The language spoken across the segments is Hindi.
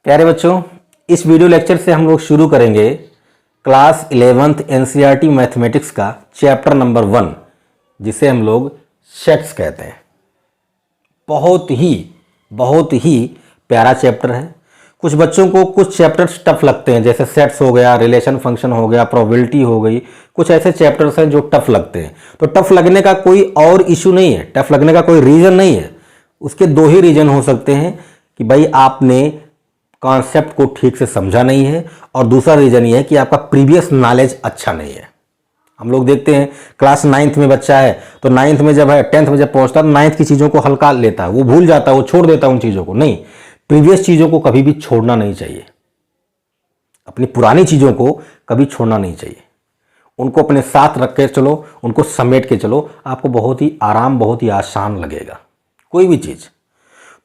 प्यारे बच्चों, इस वीडियो लेक्चर से हम लोग शुरू करेंगे क्लास 11th एनसीईआरटी मैथमेटिक्स का चैप्टर नंबर 1, जिसे हम लोग सेट्स कहते हैं। बहुत ही प्यारा चैप्टर है। कुछ बच्चों को कुछ चैप्टर्स टफ लगते हैं, जैसे सेट्स हो गया, रिलेशन फंक्शन हो गया, प्रोबेबिलिटी हो गई। कुछ ऐसे चैप्टर्स हैं जो टफ लगते हैं। तो टफ लगने का कोई और इशू नहीं है, टफ लगने का कोई रीज़न नहीं है। उसके दो ही रीज़न हो सकते हैं कि भाई आपने कॉन्सेप्ट को ठीक से समझा नहीं है, और दूसरा रीज़न ये है कि आपका प्रीवियस नॉलेज अच्छा नहीं है। हम लोग देखते हैं क्लास 9th में बच्चा है, तो 9th में जब है 10th में जब पहुंचता है, 9th की चीज़ों को हल्का लेता है, वो भूल जाता है, वो छोड़ देता है उन चीज़ों को। नहीं, प्रीवियस चीज़ों को कभी भी छोड़ना नहीं चाहिए। अपनी पुरानी चीज़ों को कभी छोड़ना नहीं चाहिए। उनको अपने साथ रख के चलो, उनको समेट के चलो, आपको बहुत ही आराम, बहुत ही आसान लगेगा कोई भी चीज़।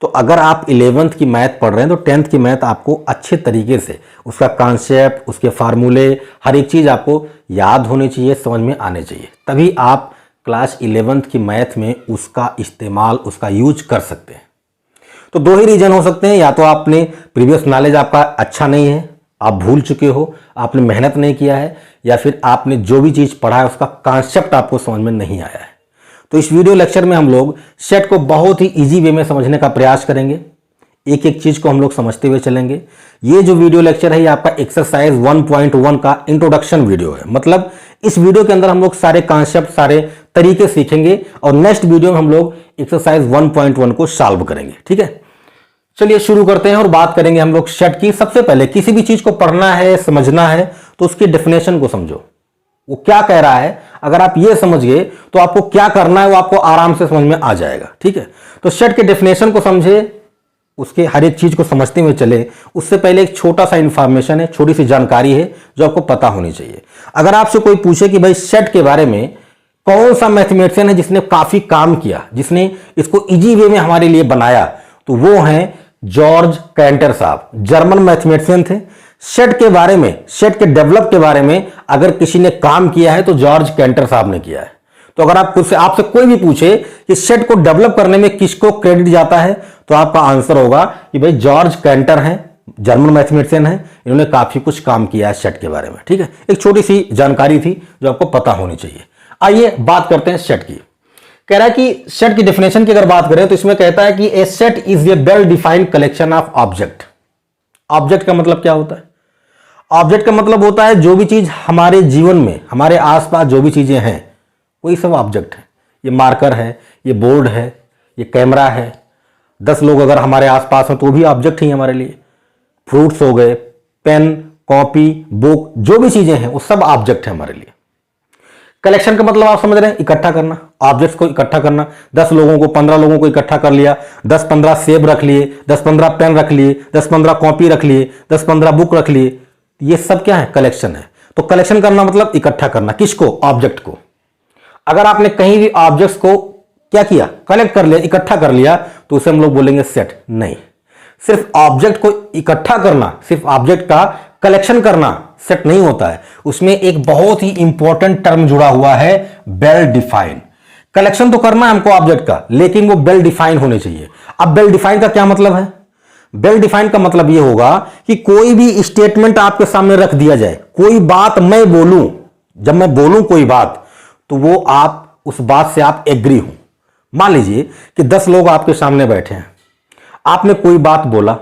तो अगर आप 11th की मैथ पढ़ रहे हैं तो 10th की मैथ आपको अच्छे तरीके से, उसका कॉन्सेप्ट, उसके फार्मूले, हर एक चीज़ आपको याद होनी चाहिए, समझ में आने चाहिए। तभी आप क्लास 11th की मैथ में उसका इस्तेमाल, उसका यूज कर सकते हैं। तो दो ही रीज़न हो सकते हैं, या तो आपने प्रीवियस नॉलेज आपका अच्छा नहीं है, आप भूल चुके हो, आपने मेहनत नहीं किया है, या फिर आपने जो भी चीज़ पढ़ा है उसका कॉन्सेप्ट आपको समझ में नहीं आया है। तो इस वीडियो लेक्चर में हम लोग सेट को बहुत ही इजी वे में समझने का प्रयास करेंगे। एक एक चीज़ को हम लोग समझते हुए चलेंगे। ये जो वीडियो लेक्चर है ये आपका एक्सरसाइज 1.1 का इंट्रोडक्शन वीडियो है। मतलब इस वीडियो के अंदर हम लोग सारे कॉन्सेप्ट, सारे तरीके सीखेंगे, और नेक्स्ट वीडियो में हम लोग एक्सरसाइज 1.1 को सॉल्व करेंगे। ठीक है, चलिए शुरू करते हैं और बात करेंगे हम लोग सेट की। सबसे पहले किसी भी चीज़ को पढ़ना है, समझना है, तो उसकी डेफिनेशन को समझो, वो क्या कह रहा है। अगर आप ये समझ गए तो आपको क्या करना है वो आपको आराम से समझ में आ जाएगा। ठीक है, तो सेट के डेफिनेशन को समझे, उसके हर एक चीज को समझते हुए चले। उससे पहले एक छोटा सा इंफॉर्मेशन है, छोटी सी जानकारी है जो आपको पता होनी चाहिए। अगर आपसे कोई पूछे कि भाई सेट के बारे में कौन सा मैथमेटिशियन है जिसने काफी काम किया, जिसने इसको इजी वे में हमारे लिए बनाया, तो वो हैं जॉर्ज कैंटर साहब। जर्मन मैथमेटिशियन थे। सेट के बारे में, सेट के डेवलप के बारे में अगर किसी ने काम किया है तो जॉर्ज कैंटर साहब ने किया है। तो अगर आपसे कोई भी पूछे कि सेट को डेवलप करने में किसको क्रेडिट जाता है, तो आपका आंसर होगा कि भाई जॉर्ज कैंटर हैं, जर्मन मैथमेटिशियन हैं, इन्होंने काफी कुछ काम किया है सेट के बारे में। ठीक है, एक छोटी सी जानकारी थी जो आपको पता होनी चाहिए। आइए बात करते हैं सेट की। कह रहा है कि सेट की डेफिनेशन की अगर बात करें तो इसमें कहता है कि a set is a well defined collection of object. Object का मतलब क्या होता है? ऑब्जेक्ट का मतलब होता है जो भी चीज हमारे जीवन में, हमारे आसपास जो भी चीजें हैं, वही सब ऑब्जेक्ट है। ये मार्कर है, ये बोर्ड है, ये कैमरा है। 10 लोग अगर हमारे आसपास हैं तो भी ऑब्जेक्ट ही हमारे लिए। फ्रूट्स हो गए, पेन, कॉपी, बुक, जो भी चीजें हैं वो सब ऑब्जेक्ट है हमारे लिए। कलेक्शन का मतलब आप समझ रहे हैं, इकट्ठा करना, ऑब्जेक्ट्स को इकट्ठा करना। 10 लोगों को, 15 लोगों को इकट्ठा कर लिया, 10-15 सेब रख लिए, 10-15 पेन रख लिए, 10-15 कॉपी रख लिए, 10-15 बुक रख लिए, ये सब क्या है? कलेक्शन है। तो कलेक्शन करना मतलब इकट्ठा करना, किसको? ऑब्जेक्ट को। अगर आपने कहीं भी ऑब्जेक्ट्स को क्या किया? कलेक्ट कर लिया, इकट्ठा कर लिया, तो उसे हम लोग बोलेंगे सेट। नहीं, सिर्फ ऑब्जेक्ट को इकट्ठा करना, सिर्फ ऑब्जेक्ट का कलेक्शन करना सेट नहीं होता है। उसमें एक बहुत ही इंपॉर्टेंट टर्म जुड़ा हुआ है, वेल डिफाइंड। कलेक्शन तो करना है हमको ऑब्जेक्ट का, लेकिन वो वेल डिफाइन होने चाहिए। अब वेल डिफाइन का क्या मतलब है? वेल डिफाइन का मतलब यह होगा कि कोई भी स्टेटमेंट आपके सामने रख दिया जाए, कोई बात मैं बोलूं, जब मैं बोलूं कोई बात, तो वो आप उस बात से आप एग्री हो। मान लीजिए कि 10 लोग आपके सामने बैठे हैं, आपने कोई बात बोला,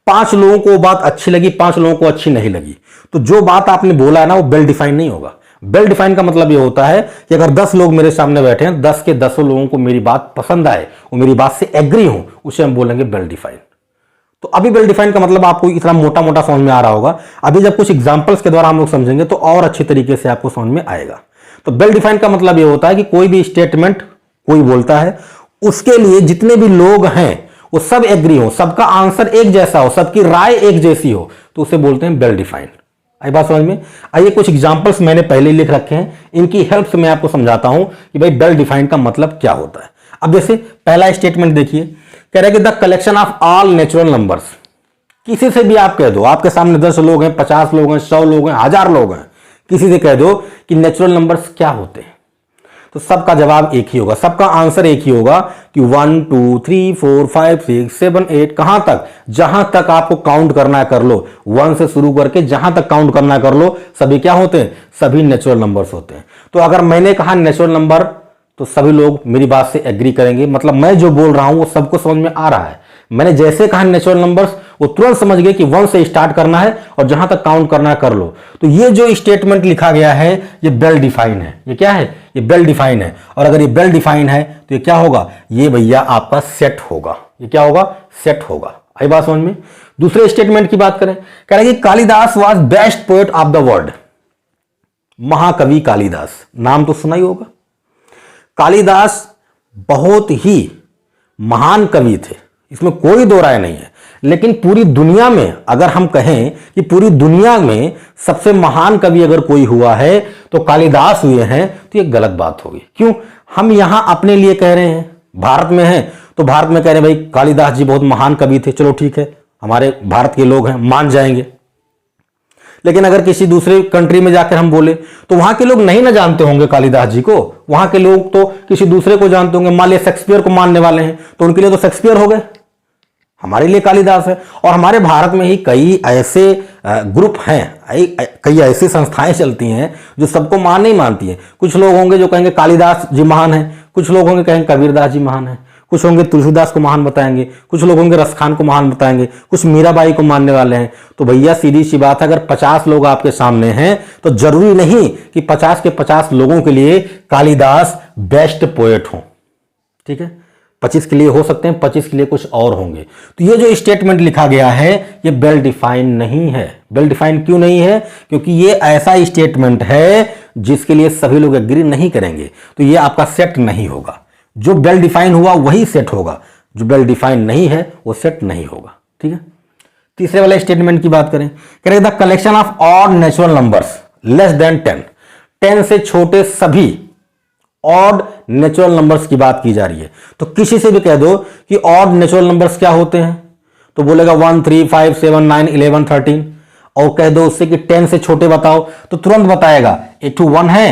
5 लोगों को वो बात अच्छी लगी, 5 लोगों को अच्छी नहीं लगी, तो जो बात आपने बोला है ना, वो वेल डिफाइन नहीं होगा। वेल डिफाइन का मतलब ये होता है कि अगर 10 लोग मेरे सामने बैठे हैं, 10 के 10 लोगों को मेरी बात पसंद आए, वो मेरी बात से एग्री हो, उसे हम बोलेंगे वेल डिफाइन। तो अभी वेल डिफाइन का मतलब आपको इतना मोटा मोटा समझ में आ रहा होगा। अभी जब कुछ एग्जांपल्स के द्वारा हम लोग समझेंगे तो और अच्छे तरीके से आपको समझ में आएगा। तो वेल डिफाइन का मतलब ये होता है कि कोई भी स्टेटमेंट कोई बोलता है, उसके लिए जितने भी लोग हैं वो सब एग्री हो, सबका आंसर एक जैसा हो, सबकी राय एक जैसी हो, तो उसे बोलते हैं वेल डिफाइंड। आई बात समझ में? आइए कुछ एग्जांपल्स मैंने पहले लिख रखे हैं, इनकी हेल्प से मैं आपको समझाता हूं कि भाई वेल डिफाइंड का मतलब क्या होता है। अब जैसे पहला स्टेटमेंट देखिए, कह रहा है कि the collection of all natural numbers. किसी से भी आप कह दो, आपके सामने 10 लोग हैं, 50 लोग हैं, 100 लोग हैं, 1000 लोग हैं, किसी से कह दो कि नेचुरल नंबर्स क्या होते हैं, तो सबका जवाब एक ही होगा, सबका आंसर एक ही होगा कि 1 2 3 4 5 6 7 8 कहां तक, जहां तक आपको काउंट करना है कर लो, 1 से शुरू करके जहां तक काउंट करना है कर लो, सभी क्या होते हैं, सभी नेचुरल नंबर्स होते हैं। तो अगर मैंने कहा नेचुरल नंबर तो सभी लोग मेरी बात से एग्री करेंगे, मतलब मैं जो बोल रहा हूं वो सबको समझ में आ रहा है। मैंने जैसे कहा नेचुरल नंबर्स, वो तुरंत समझ गए कि 1 से स्टार्ट करना है और जहां तक काउंट करना है कर लो। तो ये जो स्टेटमेंट लिखा गया है ये वेल डिफाइन है। ये क्या है, ये वेल डिफाइन है। और अगर ये वेल डिफाइन है तो ये क्या होगा, ये भैया आपका सेट होगा। ये क्या होगा, सेट होगा। आई बात समझ में। दूसरे स्टेटमेंट की बात करें, कह रहे हैं कि Kalidas was best poet of the world. महाकवि कालिदास, नाम तो सुना ही होगा। कालिदास बहुत ही महान कवि थे, इसमें कोई दो राय नहीं है। लेकिन पूरी दुनिया में अगर हम कहें कि पूरी दुनिया में सबसे महान कवि अगर कोई हुआ है तो कालिदास हुए हैं, तो ये गलत बात होगी। क्यों, हम यहां अपने लिए कह रहे हैं, भारत में हैं तो भारत में कह रहे हैं भाई कालिदास जी बहुत महान कवि थे, चलो ठीक है, हमारे भारत के लोग हैं, मान जाएंगे। लेकिन अगर किसी दूसरे कंट्री में जाकर हम बोले तो वहां के लोग नहीं ना जानते होंगे कालिदास जी को, वहां के लोग तो किसी दूसरे को जानते होंगे। मान लिया शेक्सपियर को मानने वाले हैं तो उनके लिए तो शेक्सपियर हो गए, हमारे लिए कालिदास है। और हमारे भारत में ही कई ऐसे ग्रुप हैं, कई ऐसी संस्थाएं चलती हैं जो सबको मान नहीं मानती हैं। कुछ लोग होंगे जो कहेंगे कालिदास जी महान है, कुछ लोग होंगे कहेंगे कबीरदास जी महान है, कुछ होंगे तुलसीदास को महान बताएंगे, कुछ लोग होंगे रसखान को महान बताएंगे, कुछ मीराबाई को मानने वाले हैं। तो भैया सीधी सी बात है, अगर 50 लोग आपके सामने हैं तो जरूरी नहीं कि 50 के 50 लोगों के लिए कालिदास बेस्ट पोएट हो। ठीक है, 25 के लिए हो सकते हैं, 25 के लिए कुछ और होंगे। तो ये जो स्टेटमेंट लिखा गया है ये वेल डिफाइन नहीं है। वेल डिफाइन क्यों नहीं है, क्योंकि ये ऐसा स्टेटमेंट है जिसके लिए सभी लोग एग्री नहीं करेंगे, तो ये आपका सेट नहीं होगा। जो वेल डिफाइन हुआ वही सेट होगा, जो वेल डिफाइन नहीं है वो सेट नहीं होगा। ठीक है, तीसरे वाले स्टेटमेंट की बात करें, कह रहे the collection of odd natural numbers less than 10 से छोटे सभी ऑड नेचुरल नंबर्स की बात की जा रही है। तो किसी से भी कह दो कि ऑड नेचुरल नंबर्स क्या होते हैं तो बोलेगा 1 3 5 7 9 11 13, और कह दो उससे कि 10 से छोटे बताओ तो तुरंत बताएगा 1 है,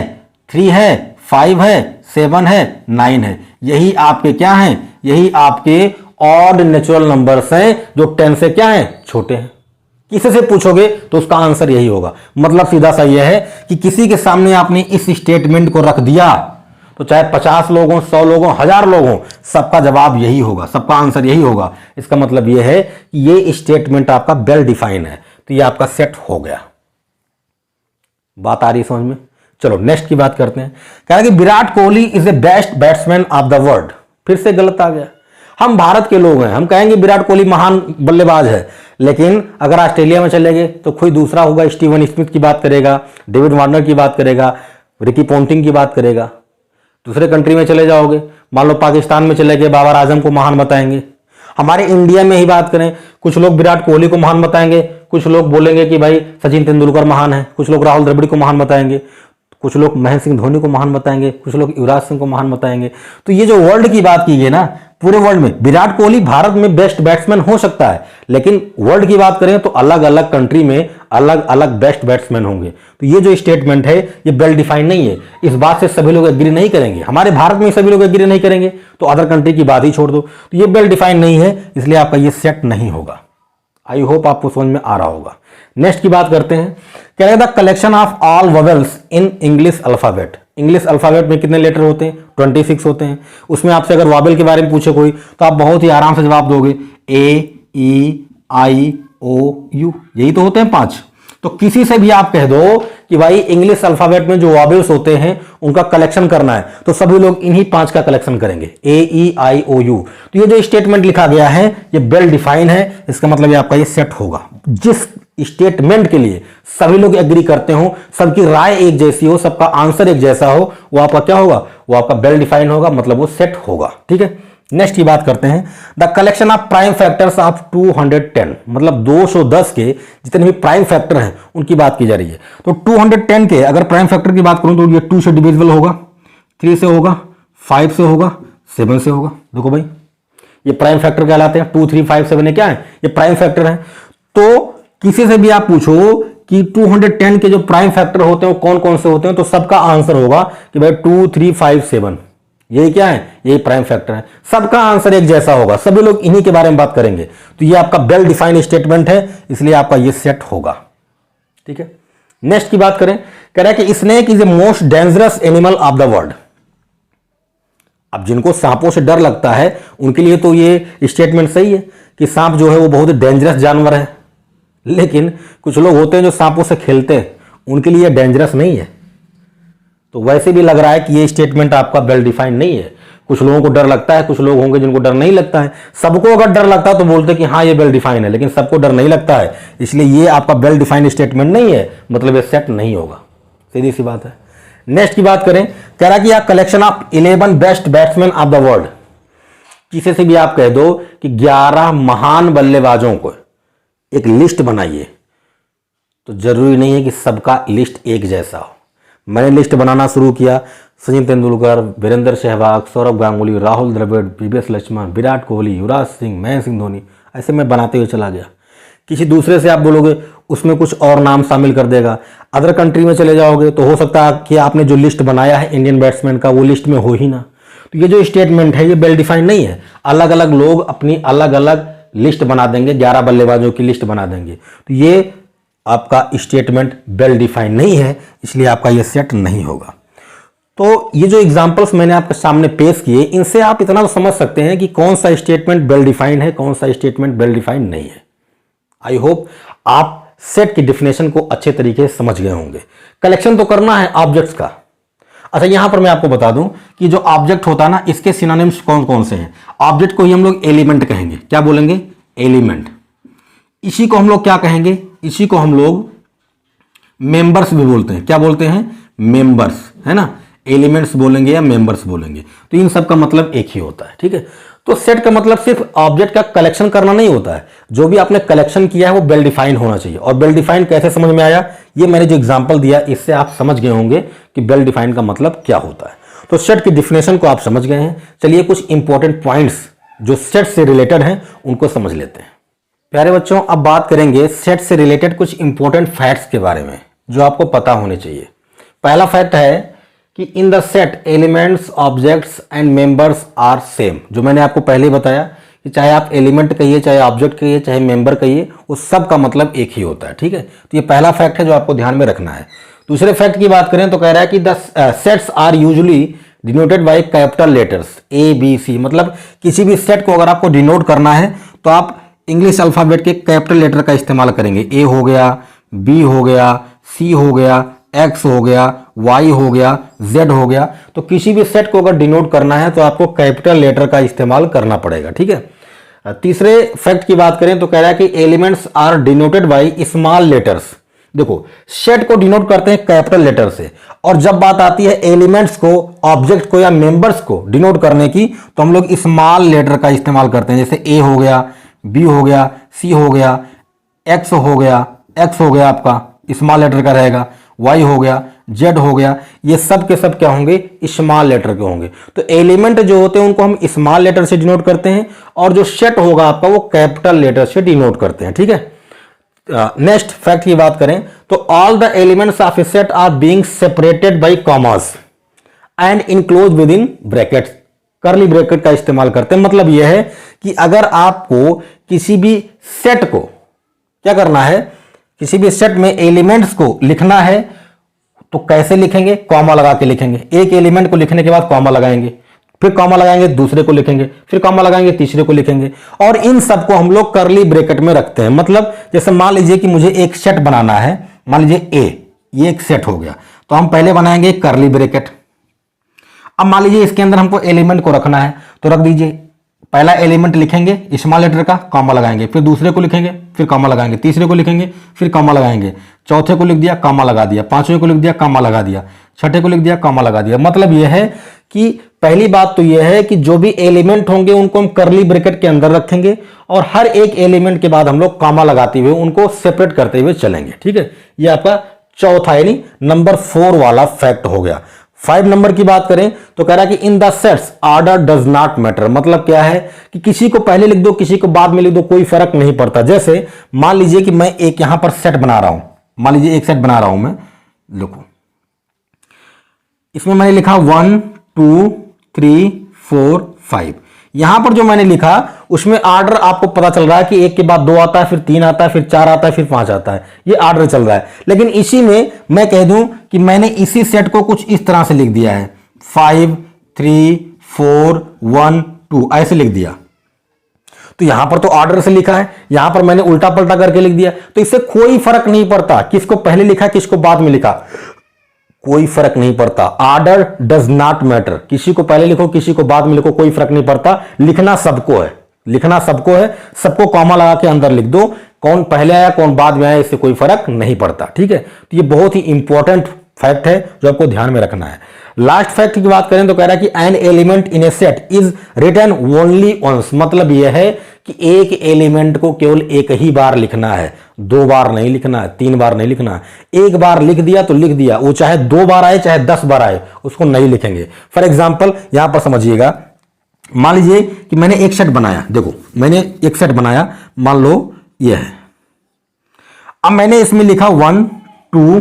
3 है, 5 है, 7 है, 9 है। यही आपके क्या हैं, यही आपके ऑड नेचुरल नंबर्स हैं जो 10 से क्या हैं, छोटे हैं। किसी से पूछोगे तो उसका आंसर यही होगा। मतलब सीधा सा यह है कि किसी के सामने आपने इस स्टेटमेंट को रख दिया तो चाहे 50 लोग हों, 100 लोग हों, 1000 लोग हों, सबका जवाब यही होगा, सबका आंसर यही होगा। इसका मतलब यह है कि ये स्टेटमेंट आपका वेल डिफाइन है, तो ये आपका सेट हो गया। बात आ रही समझ में। चलो नेक्स्ट की बात करते हैं। कह रहा है कि Virat Kohli is the best batsman of the world. फिर से गलत आ गया। हम भारत के लोग हैं, हम कहेंगे विराट कोहली महान बल्लेबाज है, लेकिन अगर ऑस्ट्रेलिया में चले गए तो कोई दूसरा होगा, स्टीवन स्मिथ की बात करेगा, डेविड वार्नर की बात करेगा, रिकी पोंटिंग की बात करेगा। दूसरे कंट्री में चले जाओगे, मान लो पाकिस्तान में चले गए, बाबर आजम को महान बताएंगे। हमारे इंडिया में ही बात करें, कुछ लोग विराट कोहली को महान बताएंगे, कुछ लोग बोलेंगे कि भाई सचिन तेंदुलकर महान है, कुछ लोग राहुल द्रविड़ को महान बताएंगे, कुछ लोग महेंद्र सिंह धोनी को महान बताएंगे, कुछ लोग युवराज सिंह को महान बताएंगे। तो ये जो वर्ल्ड की बात की गई ना, पूरे वर्ल्ड में विराट कोहली भारत में बेस्ट बैट्समैन हो सकता है, लेकिन वर्ल्ड की बात करें तो अलग अलग कंट्री में अलग अलग बेस्ट बैट्समैन होंगे। तो ये जो स्टेटमेंट है ये वेल डिफाइन नहीं है। इस बात से सभी लोग एग्री नहीं करेंगे, हमारे भारत में सभी लोग एग्री नहीं करेंगे, तो अदर कंट्री की बात ही छोड़ दो। तो ये वेल डिफाइन नहीं है, इसलिए आपका ये सेट नहीं होगा। आई होप आपको समझ में आ रहा होगा। नेक्स्ट की बात करते हैं। कह रहे the collection of all vowels in English alphabet. English alphabet में कितने लेटर होते हैं, 26 होते हैं। उसमें आपसे अगर वॉवेल के बारे में पूछे कोई तो आप बहुत ही आराम से जवाब दोगे, ए ई आई ओ यू, यही तो होते हैं 5। तो किसी से भी आप कह दो कि भाई इंग्लिश अल्फाबेट में जो वॉवेल्स होते हैं उनका कलेक्शन करना है, तो सभी लोग इन्हीं 5 का कलेक्शन करेंगे, ए ई आई ओ यू। तो ये जो स्टेटमेंट लिखा गया है ये वेल डिफाइन है, इसका मतलब ये आपका ये सेट होगा। जिस स्टेटमेंट के लिए सभी लोग एग्री करते हो, सबकी राय एक जैसी हो, सबका आंसर एक जैसा हो, वो आपका क्या होगा, वो आपका वेल डिफाइन होगा, मतलब वो सेट होगा। ठीक है, नेक्स्ट की बात करते हैं। The collection of prime factors of 210, मतलब 210 के जितने भी प्राइम फैक्टर हैं उनकी बात की जा रही है। तो 210 के अगर प्राइम फैक्टर की बात करूं तो ये 2 से डिविजिबल होगा, 3 से होगा, 5 से होगा, 7 से होगा। देखो भाई ये प्राइम फैक्टर कहलाते हैं, 2 3 5 7 क्या है, ये प्राइम फैक्टर है। तो किसी से भी आप पूछो कि 210 के जो प्राइम फैक्टर होते हैं वो कौन कौन से होते हैं, तो सबका आंसर होगा कि भाई 2, 3, 5, 7, यही क्या है, यही प्राइम फैक्टर है। सबका आंसर एक जैसा होगा, सभी लोग इन्हीं के बारे में बात करेंगे। तो ये आपका वेल डिफाइंड स्टेटमेंट है, इसलिए आपका ये सेट होगा। ठीक है, नेक्स्ट की बात करें, कह रहा है कि snake is a most dangerous animal of the world. अब जिनको सांपों से डर लगता है उनके लिए तो ये स्टेटमेंट सही है कि सांप जो है वो बहुत डेंजरस जानवर है, लेकिन कुछ लोग होते हैं जो सांपों से खेलते हैं, उनके लिए डेंजरस नहीं है। तो वैसे भी लग रहा है कि ये स्टेटमेंट आपका वेल डिफाइंड नहीं है। कुछ लोगों को डर लगता है, कुछ लोग होंगे जिनको डर नहीं लगता है। सबको अगर डर लगता है तो बोलते कि हाँ ये वेल डिफाइंड है, लेकिन सबको डर नहीं लगता है, इसलिए ये आपका वेल डिफाइंड स्टेटमेंट नहीं है, मतलब ये सेट नहीं होगा। सीधी सी बात है। नेक्स्ट की बात करें, कह रहा कि आप collection of 11 best batsman of the world, किसी से भी आप कह दो कि 11 महान बल्लेबाजों को एक लिस्ट बनाइए, तो जरूरी नहीं है कि सबका लिस्ट एक जैसा हो। मैंने लिस्ट बनाना शुरू किया, सचिन तेंदुलकर, वीरेंद्र सहवाग, सौरभ गांगुली, राहुल द्रविड़, वीवीएस लक्ष्मण, विराट कोहली, युवराज सिंह, महेंद्र सिंह धोनी, ऐसे मैं बनाते हुए चला गया। किसी दूसरे से आप बोलोगे उसमें कुछ और नाम शामिल कर देगा। अदर कंट्री में चले जाओगे तो हो सकता है कि आपने जो लिस्ट बनाया है इंडियन बैट्समैन का वो लिस्ट में हो ही ना। तो ये जो स्टेटमेंट है ये वेल डिफाइंड नहीं है। अलग अलग लोग अपनी अलग अलग लिस्ट बना देंगे, 11 बल्लेबाजों की लिस्ट बना देंगे, तो ये आपका स्टेटमेंट वेल डिफाइंड नहीं है, इसलिए आपका ये सेट नहीं होगा। तो ये जो एग्जांपल्स मैंने आपके सामने पेश किए, इनसे आप इतना तो समझ सकते हैं कि कौन सा स्टेटमेंट वेल डिफाइंड है, कौन सा स्टेटमेंट वेल डिफाइंड नहीं है। आई होप आप सेट की डिफिनेशन को अच्छे तरीके से समझ गए होंगे। कलेक्शन तो करना है ऑब्जेक्ट्स का। अच्छा, यहां पर मैं आपको बता दूं कि जो ऑब्जेक्ट होता है ना, इसके सिनोनिम्स कौन कौन से हैं। ऑब्जेक्ट को ही हम लोग एलिमेंट कहेंगे। क्या बोलेंगे? एलिमेंट। इसी को हम लोग क्या कहेंगे? इसी को हम लोग मेंबर्स भी बोलते हैं। क्या बोलते हैं? मेंबर्स, है ना। एलिमेंट्स बोलेंगे या मेंबर्स बोलेंगे, तो इन सब का मतलब एक ही होता है। ठीक है, तो सेट का मतलब सिर्फ ऑब्जेक्ट का कलेक्शन करना नहीं होता है। जो भी आपने कलेक्शन किया है वो वेल डिफाइंड होना चाहिए। और वेल डिफाइंड कैसे समझ में आया, ये मैंने जो एग्जांपल दिया इससे आप समझ गए होंगे कि वेल डिफाइंड का मतलब क्या होता है। तो सेट की डिफिनेशन को आप समझ गए हैं। चलिए कुछ इंपॉर्टेंट पॉइंट्स जो सेट से रिलेटेड हैं उनको समझ लेते हैं। प्यारे बच्चों, अब बात करेंगे सेट से रिलेटेड कुछ इंपॉर्टेंट फैक्ट्स के बारे में जो आपको पता होने चाहिए। पहला फैक्ट है कि in the set elements, objects and members are same. जो मैंने आपको पहले ही बताया कि चाहे आप एलिमेंट कहिए, चाहे ऑब्जेक्ट कहिए, चाहे मेंबर कहिए, उस सब का मतलब एक ही होता है। ठीक है, तो ये पहला फैक्ट है जो आपको ध्यान में रखना है। दूसरे फैक्ट की बात करें तो कह रहा है कि the sets are usually denoted by capital letters ABC। मतलब किसी भी सेट को अगर आपको डिनोट करना है तो आप इंग्लिश अल्फाबेट के कैपिटल लेटर का इस्तेमाल करेंगे। A हो गया, B हो गया, C हो गया, X हो गया, Y हो गया, Z हो गया। तो किसी भी सेट को अगर डिनोट करना है तो आपको कैपिटल लेटर का इस्तेमाल करना पड़ेगा। ठीक है। तीसरे फैक्ट की बात करें तो कह रहा है कि elements are denoted by small letters. देखो, सेट को डिनोट करते हैं कैपिटल लेटर से, और जब बात आती है एलिमेंट्स को, ऑब्जेक्ट को या मेंबर्स को डिनोट करने की, तो हम लोग स्मॉल लेटर का इस्तेमाल करते हैं। जैसे A हो गया, B हो गया, C हो गया, X हो गया आपका स्मॉल लेटर का रहेगा, Y हो गया, Z हो गया। ये सब के सब क्या होंगे? स्मॉल लेटर के होंगे। तो एलिमेंट जो होते हैं उनको हम स्मॉल लेटर से डिनोट करते हैं, और जो सेट होगा आपका वो कैपिटल लेटर से डिनोट करते हैं। ठीक है। नेक्स्ट फैक्ट की बात करें तो all the elements of a set are being separated by commas and enclose with in brackets. Curly bracket का इस्तेमाल करते हैं। मतलब यह है कि अगर आपको किसी भी सेट को क्या करना है, किसी भी सेट में एलिमेंट्स को लिखना है तो कैसे लिखेंगे? कॉमा लगा के लिखेंगे। एक एलिमेंट को लिखने के बाद कॉमा लगाएंगे, फिर कॉमा लगाएंगे, दूसरे को लिखेंगे, फिर कॉमा लगाएंगे, तीसरे को लिखेंगे, और इन सबको हम लोग कर्ली ब्रैकेट में रखते हैं। मतलब जैसे मान लीजिए कि मुझे एक सेट बनाना है, मान लीजिए A, ये एक सेट हो गया, तो हम पहले बनाएंगे कर्ली ब्रैकेट। अब मान लीजिए इसके अंदर हमको एलिमेंट को रखना है, तो रख दीजिए, पहला एलिमेंट लिखेंगे स्मॉल लेटर का, कॉमा लगाएंगे, फिर दूसरे को लिखेंगे, फिर कॉमा लगाएंगे, तीसरे को लिखेंगे, फिर कॉमा लगाएंगे, चौथे को लिख दिया, कॉमा लगा दिया, पांचवें को लिख दिया, कॉमा लगा दिया, छठे को लिख दिया, कॉमा लगा दिया। मतलब यह है कि पहली बात तो यह है कि जो भी एलिमेंट होंगे उनको हम कर्ली ब्रैकेट के अंदर रखेंगे, और हर एक एलिमेंट के बाद हम लोग कॉमा लगाते हुए उनको सेपरेट करते हुए चलेंगे। ठीक है, यह आपका चौथा यानी नंबर 4 वाला फैक्ट हो गया। 5 नंबर की बात करें तो कह रहा है कि in the sets order does not matter. मतलब क्या है कि किसी को पहले लिख दो, किसी को बाद में लिख दो, कोई फर्क नहीं पड़ता। जैसे मान लीजिए कि मैं एक यहां पर सेट बना रहा हूं, मान लीजिए एक सेट बना रहा हूं मैं, देखो इसमें मैंने लिखा 1 2 3 4 5। यहां पर जो मैंने लिखा उसमें आर्डर आपको पता चल रहा है कि एक के बाद 2 आता है, फिर 3 आता है, फिर 4 आता है, फिर 5 आता है, ये आर्डर चल रहा है। लेकिन इसी में मैं कह दूं कि मैंने इसी सेट को कुछ इस तरह से लिख दिया है, 5 3 4 1 2 ऐसे लिख दिया। तो यहां पर तो ऑर्डर से लिखा है, यहां पर मैंने उल्टा पलटा करके लिख दिया, तो इससे कोई फर्क नहीं पड़ता किसको पहले लिखा किसको बाद में लिखा, कोई फर्क नहीं पड़ता। ऑर्डर डज नॉट मैटर, किसी को पहले लिखो किसी को बाद में लिखो, कोई फर्क नहीं पड़ता। लिखना सबको है, लिखना सबको है, सबको कॉमा लगा के अंदर लिख दो। कौन पहले आया कौन बाद में आया इससे कोई फर्क नहीं पड़ता, ठीक है। तो ये बहुत ही इंपॉर्टेंट फैक्ट है जो आपको ध्यान में रखना है। लास्ट फैक्ट की बात करें तो कह रहा है कि an element in a set is written only once, मतलब यह है कि एक एलिमेंट को केवल एक ही बार लिखना है, 2 बार नहीं लिखना है, 3 बार नहीं लिखना है। एक बार लिख दिया तो लिख दिया, वो चाहे 2 बार आए चाहे 10 बार आए उसको नहीं लिखेंगे। फॉर एग्जाम्पल यहां पर समझिएगा, मान लीजिए कि मैंने एक सेट बनाया, देखो मैंने एक सेट बनाया, मान लो यह है। अब मैंने इसमें लिखा 1 2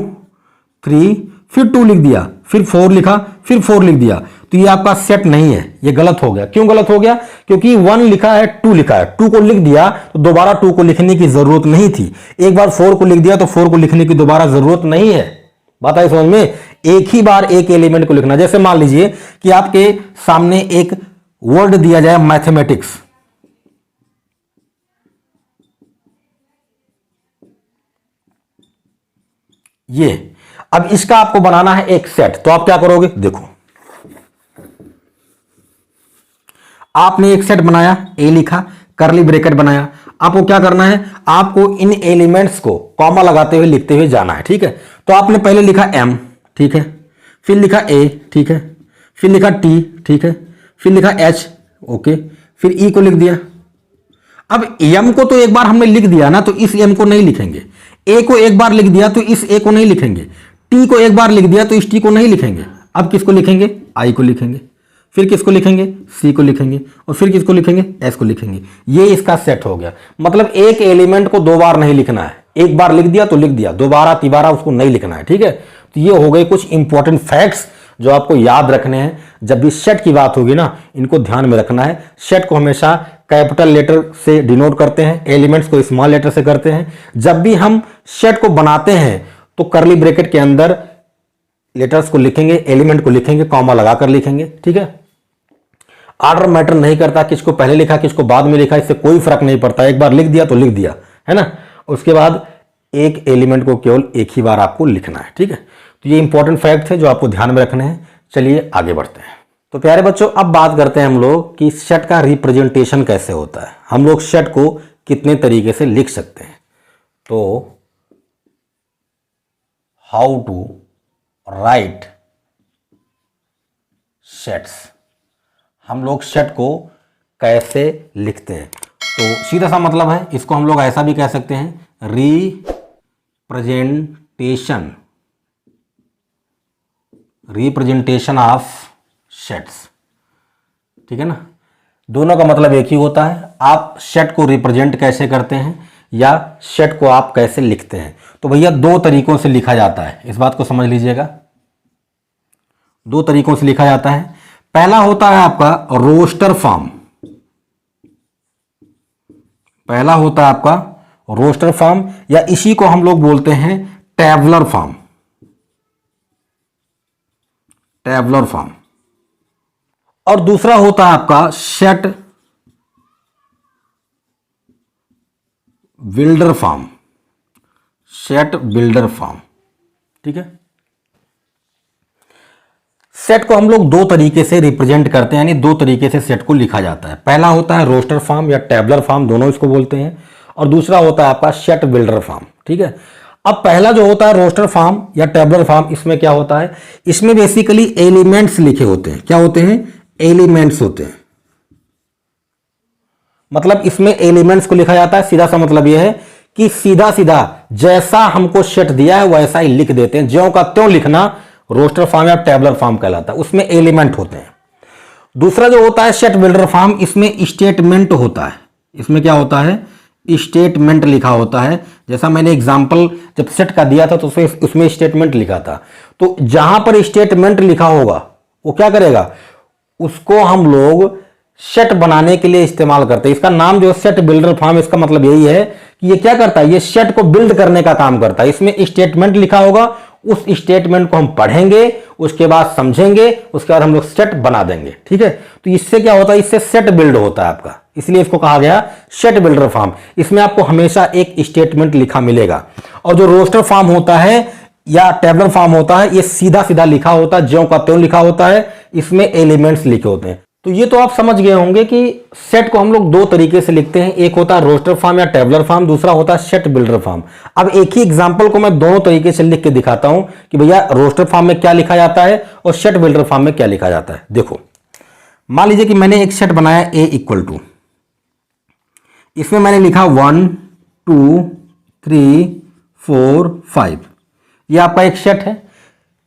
3 फिर 2 लिख दिया, फिर 4 लिखा, फिर 4 लिख दिया, तो ये आपका सेट नहीं है, ये गलत हो गया। क्यों गलत हो गया? क्योंकि 1 लिखा है 2 लिखा है, 2 को लिख दिया तो दोबारा 2 को लिखने की जरूरत नहीं थी। एक बार 4 को लिख दिया तो 4 को लिखने की दोबारा जरूरत नहीं है। बात आई समझ में? एक ही बार एक एलिमेंट को लिखना। जैसे मान लीजिए कि आपके सामने एक वर्ड दिया जाए मैथमेटिक्स, ये अब इसका आपको बनाना है एक सेट, तो आप क्या करोगे? देखो आपने एक सेट बनाया, ए लिखा, करली ब्रैकेट बनाया। आपको क्या करना है? आपको इन एलिमेंट्स को कॉमा लगाते हुए लिखते हुए जाना है, ठीक है। तो आपने पहले लिखा एम, ठीक है, फिर लिखा ए, ठीक है, फिर लिखा टी, ठीक है, फिर लिखा एच, ओके, फिर ई को लिख दिया। अब एम को तो एक बार हमने लिख दिया ना, तो इस एम को नहीं लिखेंगे। ए को एक बार लिख दिया तो इस ए को नहीं लिखेंगे। टी को एक बार लिख दिया तो इस टी को नहीं लिखेंगे। अब किसको लिखेंगे? आई को लिखेंगे, फिर किसको लिखेंगे? सी को लिखेंगे, और फिर किसको लिखेंगे? एस को लिखेंगे। ये इसका सेट हो गया। मतलब एक एलिमेंट को 2 बार नहीं लिखना है, एक बार लिख दिया तो लिख दिया, दोबारा तिबारा उसको नहीं लिखना है, ठीक है। तो ये हो गए कुछ इंपॉर्टेंट फैक्ट्स जो आपको याद रखने हैं। जब भी सेट की बात होगी ना, इनको ध्यान में रखना है। सेट को हमेशा कैपिटल लेटर से डिनोट करते हैं, एलिमेंट्स को स्मॉल लेटर से करते हैं। जब भी हम सेट को बनाते हैं तो करली ब्रैकेट के अंदर लेटर्स को लिखेंगे, एलिमेंट को लिखेंगे, कॉमा लगाकर लिखेंगे, ठीक है। ऑर्डर मैटर नहीं करता, किसको पहले लिखा किसको बाद में लिखा, इससे कोई फर्क नहीं पड़ता। एक बार लिख दिया तो लिख दिया, है ना। उसके बाद एक एलिमेंट को केवल एक ही बार आपको लिखना है, ठीक है। तो ये इंपॉर्टेंट फैक्ट है जो आपको ध्यान में रखने हैं। चलिए आगे बढ़ते हैं। तो प्यारे बच्चों, अब बात करते हैं हम लोग कि सेट का रिप्रेजेंटेशन कैसे होता है। हम लोग सेट को कितने तरीके से लिख सकते हैं। तो हाउ टू राइट सेट्स, हम लोग सेट को कैसे लिखते हैं। तो सीधा सा मतलब है, इसको हम लोग ऐसा भी कह सकते हैं, रिप्रेजेंटेशन ऑफ सेट्स, ठीक है ना। दोनों का मतलब एक ही होता है। आप सेट को रिप्रेजेंट कैसे करते हैं या सेट को आप कैसे लिखते हैं। तो भैया 2 तरीकों से लिखा जाता है, इस बात को समझ लीजिएगा। 2 तरीकों से लिखा जाता है। पहला होता है आपका रोस्टर फॉर्म, पहला होता है आपका रोस्टर फॉर्म, या इसी को हम लोग बोलते हैं टैबुलर फॉर्म, टैबुलर फॉर्म। और दूसरा होता है आपका set builder form, set builder form, ठीक है। सेट को हम लोग 2 तरीके से रिप्रेजेंट करते हैं, यानी 2 तरीके से सेट को लिखा जाता है। पहला होता है रोस्टर फॉर्म या टैबुलर फॉर्म, दोनों इसको बोलते हैं। और दूसरा होता है आपका सेट बिल्डर फॉर्म, ठीक है। अब पहला जो होता है रोस्टर फॉर्म या टैबुलर फॉर्म, इसमें क्या होता है? इसमें बेसिकली एलिमेंट्स लिखे होते हैं। क्या होते हैं? एलिमेंट्स होते हैं। मतलब इसमें एलिमेंट्स को लिखा जाता है। सीधा सा मतलब यह है कि सीधा सीधा जैसा हमको सेट दिया है वैसा ही लिख देते हैं, ज्यों का त्यों लिखना रोस्टर फॉर्म या टैबुलर फॉर्म कहलाता है। उसमें एलिमेंट होते हैं। दूसरा जो होता है सेट बिल्डर फॉर्म, इसमें स्टेटमेंट होता है। इसमें क्या होता है? स्टेटमेंट लिखा होता है। जैसा मैंने एग्जांपल जब सेट का दिया था तो उसमें स्टेटमेंट लिखा था। तो जहां पर स्टेटमेंट लिखा होगा वो क्या करेगा, उसको हम लोग सेट बनाने के लिए इस्तेमाल करते हैं। इसका नाम जो सेट बिल्डर फॉर्म, इसका मतलब यही है कि ये क्या करता है, ये सेट को बिल्ड करने का काम करता है। इसमें स्टेटमेंट लिखा होगा, उस स्टेटमेंट को हम पढ़ेंगे, उसके बाद समझेंगे, उसके बाद हम लोग सेट बना देंगे। ठीक है, तो इससे क्या होता है, इससे सेट बिल्ड होता है आपका, इसलिए इसको कहा गया सेट बिल्डर फॉर्म। इसमें आपको हमेशा एक स्टेटमेंट लिखा मिलेगा। और जो रोस्टर फॉर्म होता है या टेबलर फॉर्म होता है, ये सीधा सीधा लिखा होता है, ज्यों का त्यों लिखा होता है, इसमें एलिमेंट्स लिखे होते हैं। तो ये तो आप समझ गए होंगे कि सेट को हम लोग दो तरीके से लिखते हैं, एक होता है रोस्टर फॉर्म या टेबलर फॉर्म, दूसरा होता है सेट बिल्डर फॉर्म। अब एक ही एग्जांपल को मैं दोनों तरीके से लिख के दिखाता हूं कि भैया रोस्टर फॉर्म में क्या लिखा जाता है और सेट बिल्डर फॉर्म में क्या लिखा जाता है। देखो, मान लीजिए कि मैंने एक सेट बनाया A = 2, इसमें मैंने लिखा 1 2 3 4 5, ये आपका एक सेट है,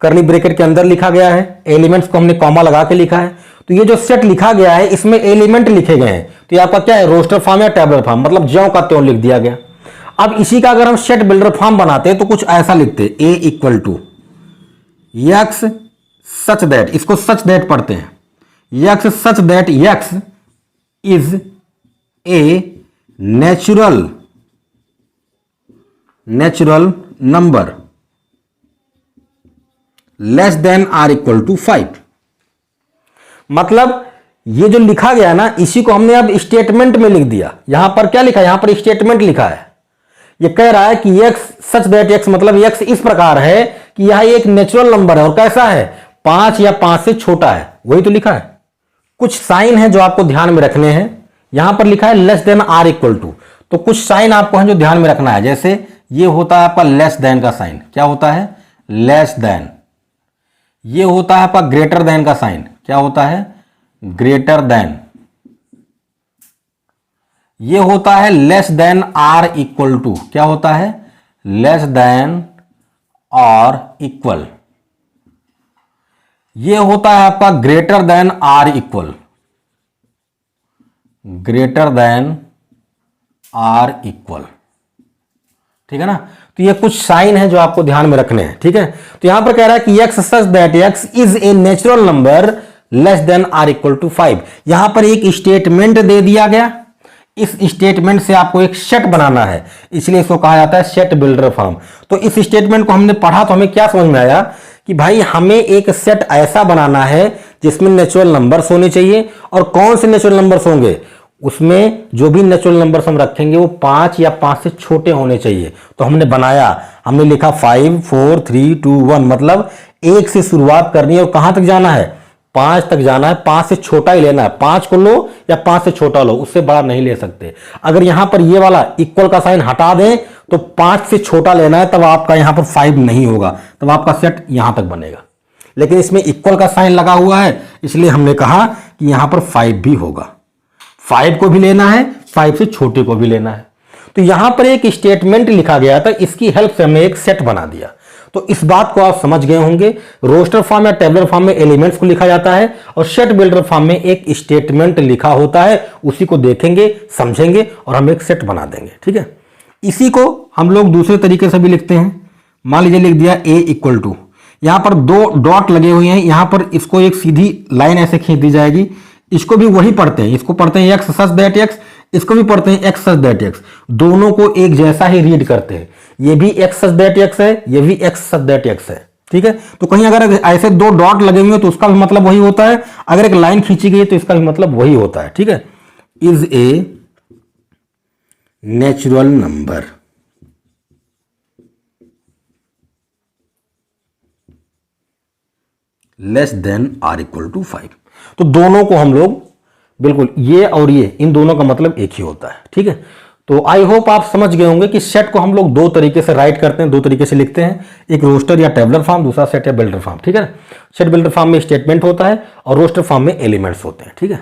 कर्ली ब्रैकेट के अंदर लिखा गया है, एलिमेंट्स को हमने कॉमा लगा के लिखा है। तो ये जो सेट लिखा गया है इसमें एलिमेंट लिखे गए हैं, तो ये आपका क्या है, रोस्टर फॉर्म या टेबलर फॉर्म, मतलब ज्यों का त्यों लिख दिया गया। अब इसी का अगर हम सेट बिल्डर फॉर्म बनाते हैं तो कुछ ऐसा लिखते हैं, A = x सच दैट, इसको सच दैट पढ़ते हैं, x such that x is a natural number less than or equal to 5। मतलब ये जो लिखा गया ना, इसी को हमने अब स्टेटमेंट में लिख दिया। यहां पर क्या लिखा है, यहां पर स्टेटमेंट लिखा है। ये कह रहा है कि x सच दैट x, मतलब x इस प्रकार है कि यह एक नेचुरल नंबर है और कैसा है, 5 या 5 से छोटा है, वही तो लिखा है। कुछ साइन है जो आपको ध्यान में रखने हैं। यहां पर लिखा है less than or equal to, तो कुछ साइन आपको है जो ध्यान में रखना है। जैसे ये होता है आपका लेस देन का साइन, क्या होता है, लेस देन। ये होता है आपका ग्रेटर देन का साइन, क्या होता है, ग्रेटर देन। ये होता है less than or equal to, क्या होता है, लेस देन और इक्वल। ये होता है आपका greater than or equal, greater than or equal. ठीक है ना, तो ये कुछ साइन है जो आपको ध्यान में रखने हैं। ठीक है, तो यहां पर कह रहा है कि x such that x is a natural number less than or equal to 5। यहां पर एक स्टेटमेंट दे दिया गया, इस स्टेटमेंट से आपको एक सेट बनाना है, इसलिए इसको कहा जाता है सेट बिल्डर फॉर्म। तो इस स्टेटमेंट को हमने पढ़ा तो हमें क्या समझ में आया कि भाई हमें एक सेट ऐसा बनाना है जिसमें नेचुरल नंबर्स होने चाहिए। और कौन से नेचुरल नंबर्स होंगे, उसमें जो भी नेचुरल नंबर्स हम रखेंगे वो 5 या 5 से छोटे होने चाहिए। तो हमने बनाया, हमने लिखा 5 4 3 2 1, मतलब 1 से शुरुआत करनी है और कहां तक जाना है, 5 तक जाना है। 5 से छोटा ही लेना है, 5 को लो या 5 से छोटा लो, उससे बड़ा नहीं ले सकते। अगर यहां पर ये वाला इक्वल का साइन हटा दें तो 5 से छोटा लेना है, तब आपका यहां पर 5 नहीं होगा, तब आपका सेट यहां तक बनेगा। लेकिन इसमें इक्वल का साइन लगा हुआ है, इसलिए हमने कहा कि यहां पर 5 भी होगा। 5 को भी लेना है, 5 से छोटे को भी लेना है। तो यहां पर एक स्टेटमेंट लिखा गया था, इसकी हेल्प से हमने एक सेट बना दिया। तो इस बात को आप समझ गए होंगे, रोस्टर फॉर्म या टेबलर फॉर्म में एलिमेंट्स को लिखा जाता है और सेट बिल्डर फॉर्म में एक स्टेटमेंट लिखा होता है, उसी को देखेंगे, समझेंगे और हम एक सेट बना देंगे। ठीक है, इसी को हम लोग दूसरे तरीके से भी लिखते हैं। मान लीजिए लिख दिया A = यहां पर 2 डॉट लगे हुए हैं, यहां पर इसको एक सीधी लाइन ऐसे खींच दी जाएगी। इसको भी वही पढ़ते हैं, इसको पढ़ते हैं x सच दैट x, इसको भी पढ़ते हैं x सच दैट x, दोनों को एक जैसा ही रीड करते हैं। ये भी x सच दैट x है, ये भी x सच दैट x है। ठीक है, तो कहीं अगर ऐसे 2 डॉट लगे हुए तो उसका भी मतलब वही होता है, अगर एक लाइन खींची गई तो इसका भी मतलब वही होता है। ठीक है, is a natural number less than or equal to 5। तो दोनों को हम लोग बिल्कुल, ये और ये, इन दोनों का मतलब एक ही होता है। ठीक है, तो आई होप आप समझ गए होंगे कि सेट को हम लोग 2 तरीके से राइट करते हैं, 2 तरीके से लिखते हैं, एक रोस्टर या टेबलर फॉर्म, दूसरा सेट या बिल्डर फॉर्म। ठीक है ना, सेट बिल्डर फॉर्म में स्टेटमेंट होता है और रोस्टर फॉर्म में एलिमेंट्स होते हैं। ठीक है,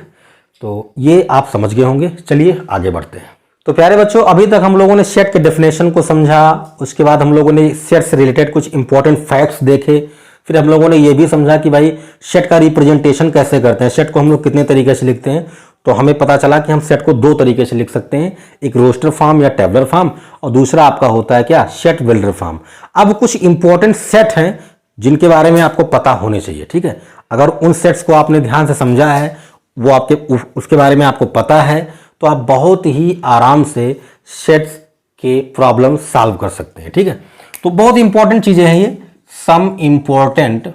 तो ये आप समझ गए होंगे। चलिए आगे बढ़ते हैं। तो प्यारे बच्चों, अभी तक हम लोगों ने सेट के डेफिनेशन को समझा, उसके बाद हम लोगों ने सेट से रिलेटेड कुछ इंपॉर्टेंट फैक्ट्स देखे, फिर हम लोगों ने ये भी समझा कि भाई सेट का रिप्रेजेंटेशन कैसे करते हैं, सेट को हम लोग कितने तरीके से लिखते हैं। तो हमें पता चला कि हम सेट को दो तरीके से लिख सकते हैं, एक रोस्टर फॉर्म या टेबलर फॉर्म, और दूसरा आपका होता है क्या, सेट बिल्डर फॉर्म। अब कुछ इंपॉर्टेंट सेट हैं जिनके बारे में आपको पता होने चाहिए, ठीक है। अगर उन सेट्स को आपने ध्यान से समझा है, वो आपके उसके बारे में आपको पता है, तो आप बहुत ही आराम से सेट्स के प्रॉब्लम सॉल्व कर सकते हैं, ठीक है। तो बहुत इंपॉर्टेंट चीजें हैं ये, सम इंपॉर्टेंट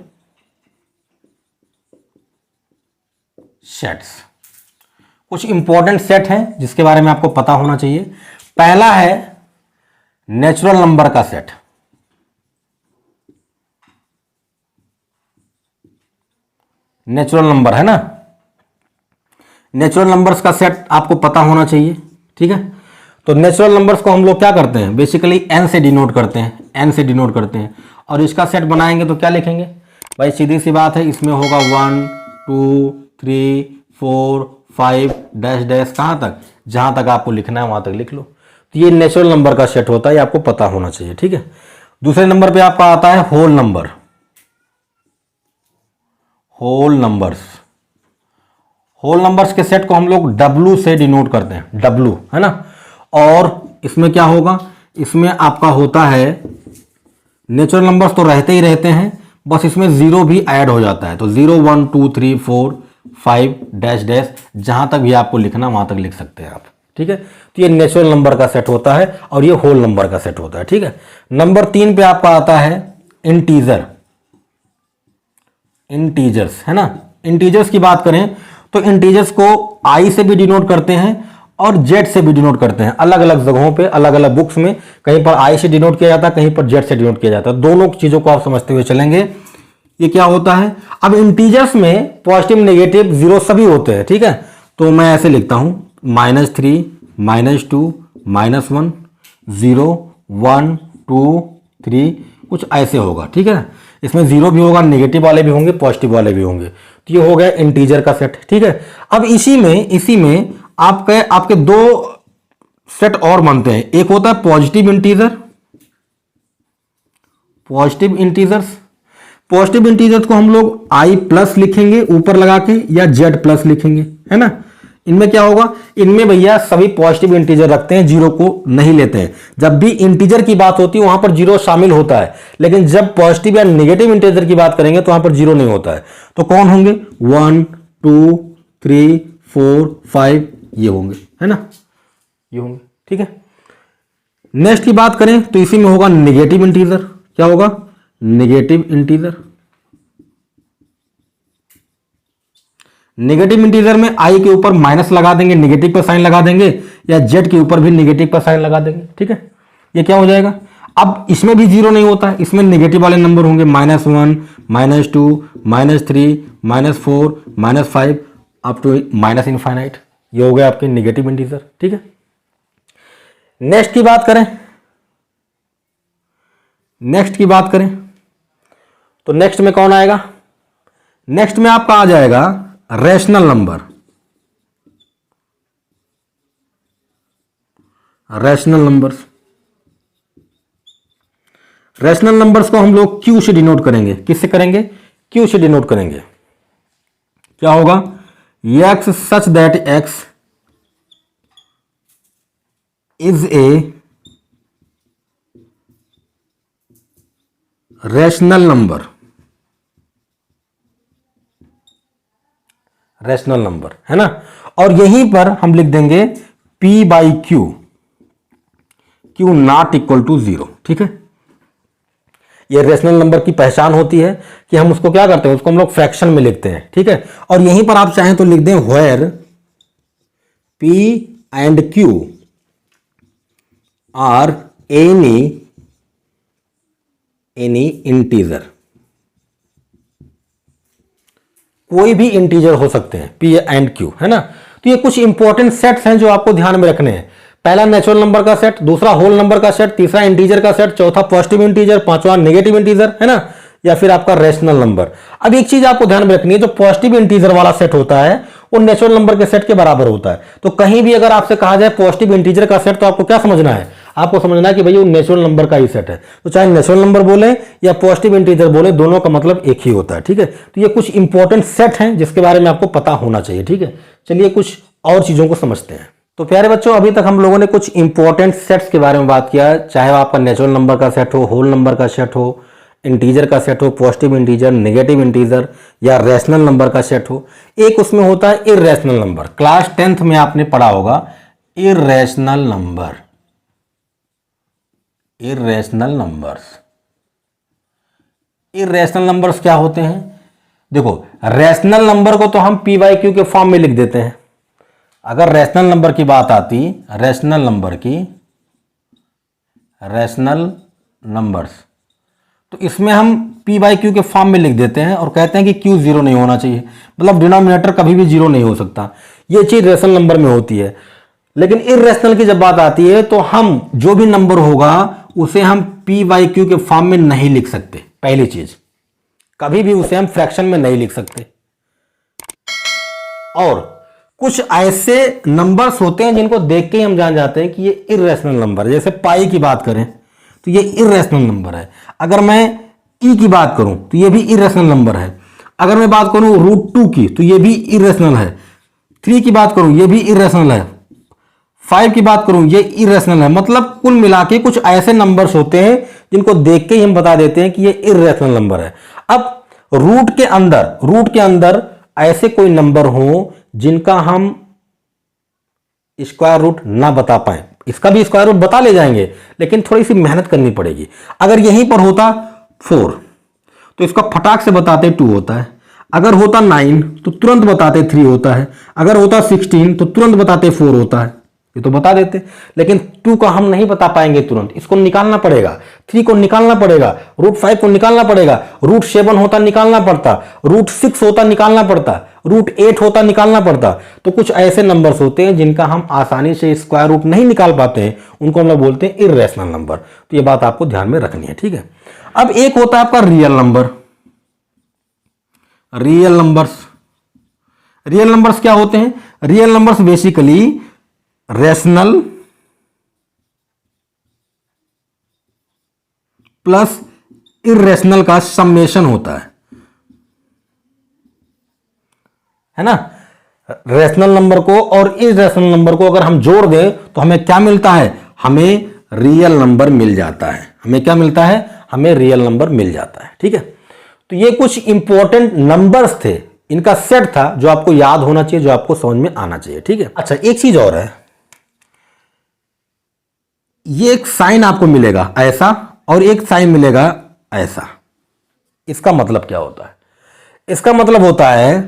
सेट्स। कुछ इंपॉर्टेंट सेट हैं जिसके बारे में आपको पता होना चाहिए। पहला है नेचुरल नंबर का सेट। नेचुरल नंबर है ना, नेचुरल नंबर्स का सेट आपको पता होना चाहिए, ठीक है। तो नेचुरल नंबर्स को हम लोग क्या करते हैं, बेसिकली n से डिनोट करते हैं, n से डिनोट करते हैं। और इसका सेट बनाएंगे तो क्या लिखेंगे भाई, सीधी सी बात है, इसमें होगा 1 2 3 4 5 डैश डैश, कहाँ तक, जहां तक आपको लिखना है वहां तक लिख लो। तो ये नेचुरल नंबर का सेट होता है, ये आपको पता होना चाहिए, ठीक है। दूसरे नंबर पे आपका आता है whole number. Whole numbers, whole numbers के सेट को हम लोग W से डिनोट करते हैं, W है ना। और इसमें क्या होगा, इसमें आपका होता है, नेचुरल नंबर्स तो रहते ही रहते हैं, बस इसमें 0 भी ऐड हो जाता है। तो 0 1 2 3 4 5 डैश डैश, जहां तक भी आपको लिखना वहां तक लिख सकते हैं आप, ठीक है। तो ये नेचुरल नंबर का सेट होता है और ये होल नंबर का सेट होता है, ठीक है। नंबर 3 पे आपका आता है इंटीजर। इंटीजर्स है ना, इंटीजर्स की बात करें तो इंटीजर्स को I से भी डिनोट करते हैं और Z से भी डिनोट करते हैं, अलग अलग जगहों पे, अलग अलग बुक्स में, कहीं पर I से डिनोट किया जाता है, कहीं पर Z से डिनोट किया जाता है। दोनों चीजों को आप समझते हुए चलेंगे। ये क्या होता है, अब इंटीजर्स में पॉजिटिव नेगेटिव जीरो सभी होते हैं, ठीक है। तो मैं ऐसे लिखता हूं -3 -2 -1 0 1 2 3, कुछ ऐसे होगा, ठीक है। इसमें 0 भी होगा, नेगेटिव वाले भी होंगे, पॉजिटिव वाले भी होंगे। तो ये हो गया इंटीजर का सेट, ठीक है। अब इसी में आपके दो सेट और बनते हैं, एक होता है positive integer, positive integers. Positive integers को हम लोग I प्लस लिखेंगे ऊपर लगा के, या Z प्लस लिखेंगे, है ना। इनमें क्या होगा, इनमें भैया सभी पॉजिटिव इंटीजर रखते हैं, जीरो को नहीं लेते हैं। जब भी इंटीजर की बात होती है वहां पर जीरो शामिल होता है, लेकिन जब पॉजिटिव या नेगेटिव इंटीजर की बात करेंगे तो वहां पर जीरो नहीं होता है। तो कौन होंगे, 1 2 3 4 5, ये होंगे, है ना, ये होंगे, ठीक है। नेक्स्ट की बात करें तो इसी में होगा नेगेटिव इंटीजर। क्या होगा, नेगेटिव इंटीजर। नेगेटिव इंटीजर में I के ऊपर माइनस लगा देंगे, नेगेटिव पर साइन लगा देंगे, या Z के ऊपर भी नेगेटिव पर साइन लगा देंगे, ठीक है। ये क्या हो जाएगा, अब इसमें भी जीरो नहीं होता है, इसमें नेगेटिव वाले नंबर होंगे -1 -2 -3 -4 -5 अप टू -इनफाइनाइट। ये हो गया आपके नेगेटिव इंटीजर, ठीक है। नेक्स्ट की बात करें, नेक्स्ट की बात करें तो नेक्स्ट में कौन आएगा, नेक्स्ट में आपका आ जाएगा rational number. Rational numbers, rational numbers को हम लोग Q से डिनोट करेंगे। किससे करेंगे, Q से डिनोट करेंगे। क्या होगा, x such that x is a rational number. Rational number है ना, और यहीं पर हम लिख देंगे P/Q, Q not equal to 0, ठीक है। ये रैशनल नंबर की पहचान होती है कि हम उसको क्या करते हैं, उसको हम लोग फ्रैक्शन में लिखते हैं, ठीक है। और यहीं पर आप चाहें तो लिख दें where P and Q are any integer. कोई भी इंटीजर हो सकते हैं P एंड Q, है ना। तो ये कुछ इंपॉर्टेंट सेट्स हैं जो आपको ध्यान में रखने हैं। पहला नेचुरल नंबर का सेट, दूसरा होल नंबर का सेट, तीसरा इंटीजर का सेट, चौथा पॉजिटिव इंटीजर, पांचवा नेगेटिव इंटीजर, है ना, या फिर आपका रैशनल नंबर। अब एक चीज आपको ध्यान में रखनी है, जो पॉजिटिव इंटीजर वाला सेट होता है वो नेचुरल नंबर के सेट के बराबर होता है। तो कहीं भी अगर आपसे कहा जाए पॉजिटिव इंटीजर का सेट, तो आपको क्या समझना है, आपको समझना है कि भाई वो नेचुरल नंबर का ही सेट है। तो चाहे नेचुरल नंबर बोले या पॉजिटिव इंटीजर बोले, दोनों का मतलब एक ही होता है, ठीक है। तो ये कुछ इंपॉर्टेंट सेट हैं जिसके बारे में आपको पता होना चाहिए, ठीक है। चलिए कुछ और चीज़ों को समझते हैं। तो प्यारे बच्चों, अभी तक हम लोगों ने कुछ इंपॉर्टेंट सेट्स के बारे में बात किया, चाहे वो आपका नेचुरल नंबर का सेट हो, होल नंबर का सेट हो, इंटीजर का सेट हो, पॉजिटिव इंटीजर, नेगेटिव इंटीजर, या रैशनल नंबर का सेट हो। एक उसमें होता है इर्रेशनल नंबर। क्लास 10th में आपने पढ़ा होगा irrational number, irrational numbers. Irrational numbers क्या होते हैं? देखो, रैशनल नंबर को तो हम पी वाई क्यू के फॉर्म में लिख देते हैं। अगर रैशनल नंबर की बात आती, रैशनल नंबर की, रैशनल नंबर्स, तो इसमें हम पी बाई क्यू के फॉर्म में लिख देते हैं और कहते हैं कि क्यू जीरो नहीं होना चाहिए, मतलब डिनोमिनेटर कभी भी जीरो नहीं हो सकता। ये चीज रैशनल नंबर में होती है। लेकिन इर्रेशनल की जब बात आती है तो हम जो भी नंबर होगा उसे हम पी बाई क्यू के फॉर्म में नहीं लिख सकते। पहली चीज, कभी भी उसे हम फ्रैक्शन में नहीं लिख सकते। और कुछ ऐसे नंबर्स होते हैं जिनको देख के ही हम जान जाते हैं कि ये इर्रेशनल नंबर है। जैसे पाई की बात करें तो ये इर्रेशनल नंबर है। अगर मैं ई की बात करूं तो ये भी इर्रेशनल नंबर है। अगर मैं बात करूं √2 की तो ये भी इर्रेशनल है। 3 की बात करूं ये भी इर्रेशनल है। 5 की बात करूं ये इर्रेशनल है। मतलब कुल मिला के कुछ ऐसे नंबर्स होते हैं जिनको देख के ही हम बता देते हैं कि ये इर्रेशनल नंबर है। अब रूट के अंदर ऐसे कोई नंबर हो जिनका हम स्क्वायर रूट ना बता पाए, इसका भी स्क्वायर रूट बता ले जाएंगे लेकिन थोड़ी सी मेहनत करनी पड़ेगी। अगर यहीं पर होता 4 तो इसका फटाक से बताते 2 होता है। अगर होता 9 तो तुरंत बताते 3 होता है। अगर होता 16 तो तुरंत बताते 4 होता है। ये तो बता देते, लेकिन 2 का हम नहीं बता पाएंगे तुरंत, इसको निकालना पड़ेगा। 3 को निकालना पड़ेगा, √5 को निकालना पड़ेगा, √7 होता निकालना पड़ता, √6 होता निकालना पड़ता, √8 होता निकालना पड़ता। तो कुछ ऐसे नंबर्स होते हैं जिनका हम आसानी से स्क्वायर रूट नहीं निकाल पाते हैं, उनको हम लोग बोलते हैं इर्रेशनल नंबर। तो ये बात आपको ध्यान में रखनी है, ठीक है। अब एक होता है आपका रियल नंबर। रियल नंबर्स क्या होते हैं? Real numbers basically rational plus irrational का समेशन होता है ना। रैशनल नंबर को और इर्रेशनल नंबर को अगर हम जोड़ दें तो हमें क्या मिलता है? हमें रियल नंबर मिल जाता है। हमें क्या मिलता है? हमें रियल नंबर मिल जाता है, ठीक है। तो ये कुछ इंपॉर्टेंट नंबर्स थे, इनका सेट था जो आपको याद होना चाहिए, जो आपको समझ में आना चाहिए, ठीक है। अच्छा, एक चीज और है, ये एक साइन आपको मिलेगा ऐसा और एक साइन मिलेगा ऐसा। इसका मतलब क्या होता है? इसका मतलब होता है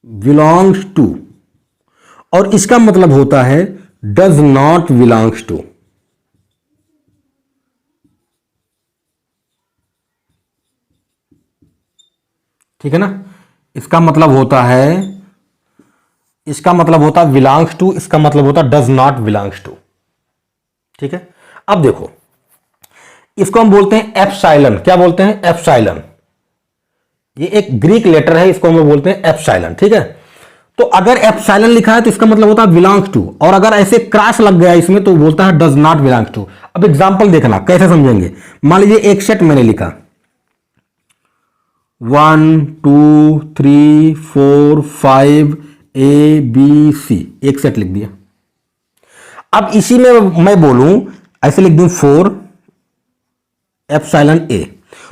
बिलोंग्स टू, और इसका मतलब होता है डज नॉट बिलोंग्स टू। ठीक है ना। इसका मतलब होता है बिलोंग्स टू, इसका मतलब होता है डज नॉट बिलोंग्स टू, ठीक है। अब देखो, इसको हम बोलते हैं एप्सिलॉन। क्या बोलते हैं? एप्सिलॉन। ये एक ग्रीक लेटर है, इसको हम बोलते हैं एप्सिलॉन, ठीक है। तो अगर एप्सिलॉन लिखा है तो इसका मतलब होता है बिलोंग्स टू, और अगर ऐसे क्रॉस लग गया इसमें तो बोलता है डज नॉट बिलोंग्स टू। अब एग्जांपल देखना कैसे समझेंगे। मान लीजिए एक सेट मैंने लिखा 1 2 3 4 5 ABC, एक सेट लिख दिया। अब इसी में मैं बोलूं, ऐसे लिख दूं 4 एप्सिलॉन A,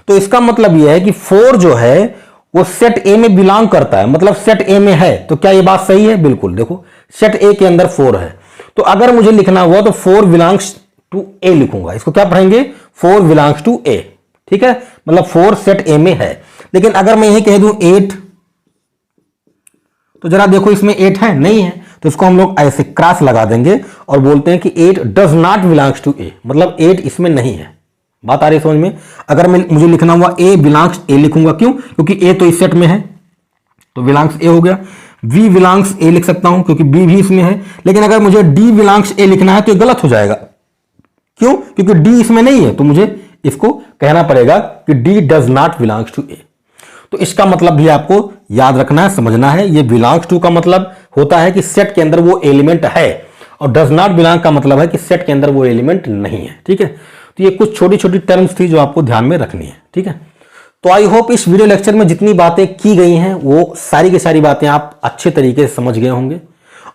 तो इसका मतलब यह है कि 4 जो है वो सेट A में बिलोंग करता है, मतलब सेट A में है। तो क्या ये बात सही है? बिल्कुल। देखो, सेट A के अंदर 4 है, तो अगर मुझे लिखना हुआ तो 4 बिलोंग्स टू A लिखूंगा। इसको क्या पढ़ेंगे? 4 बिलोंग्स टू A, ठीक है। मतलब 4 सेट A में है। लेकिन अगर मैं यही कह दूं 8, तो जरा देखो इसमें 8 है? नहीं है। तो इसको हम लोग ऐसे क्रॉस लगा देंगे और बोलते हैं कि 8 does not belongs to A, मतलब 8 इसमें नहीं है। बात आ रही है समझ में? अगर मुझे लिखना हुआ A बिलोंग्स A लिखूंगा, क्यों? क्योंकि A तो इस सेट में है, तो बिलोंग्स A हो गया। V बिलोंग्स A लिख सकता हूं क्योंकि B भी इसमें है। लेकिन अगर मुझे D बिलोंग्स A लिखना है तो ये गलत हो जाएगा। क्यों? क्योंकि D इसमें नहीं है, तो मुझे इसको कहना पड़ेगा कि D does not belongs to A। तो इसका मतलब भी आपको याद रखना है, समझना है। ये बिलोंग्स टू का मतलब होता है कि सेट के अंदर वो एलिमेंट है, और डज नॉट बिलोंग का मतलब है कि सेट के अंदर वो एलिमेंट नहीं है, ठीक है। तो ये कुछ छोटी छोटी टर्म्स थी जो आपको ध्यान में रखनी है, ठीक है। तो आई होप इस वीडियो लेक्चर में जितनी बातें की गई हैं वो सारी की सारी बातें आप अच्छे तरीके से समझ गए होंगे,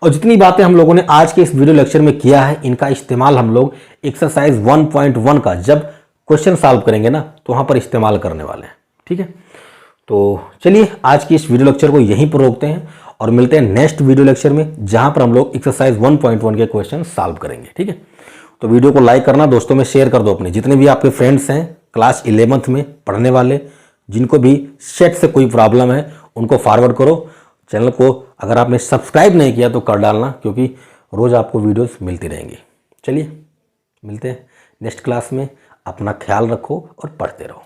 और जितनी बातें हम लोगों ने आज के इस वीडियो लेक्चर में किया है इनका इस्तेमाल हम लोग एक्सरसाइज 1.1 का जब क्वेश्चन सॉल्व करेंगे ना तो वहां पर इस्तेमाल करने वाले हैं। ठीक है, तो चलिए आज की इस वीडियो लेक्चर को यहीं पर रोकते हैं और मिलते हैं नेक्स्ट वीडियो लेक्चर में जहां पर हम लोग एक्सरसाइज 1.1 के क्वेश्चन सॉल्व करेंगे। ठीक है, तो वीडियो को लाइक करना, दोस्तों में शेयर कर दो, अपने जितने भी आपके फ्रेंड्स हैं क्लास 11th में पढ़ने वाले, जिनको भी सेट से कोई प्रॉब्लम है उनको फॉरवर्ड करो। चैनल को अगर आपने सब्सक्राइब नहीं किया तो कर डालना, क्योंकि रोज़ आपको वीडियोस मिलती रहेंगी। चलिए मिलते हैं नेक्स्ट क्लास में, अपना ख्याल रखो और पढ़ते रहो।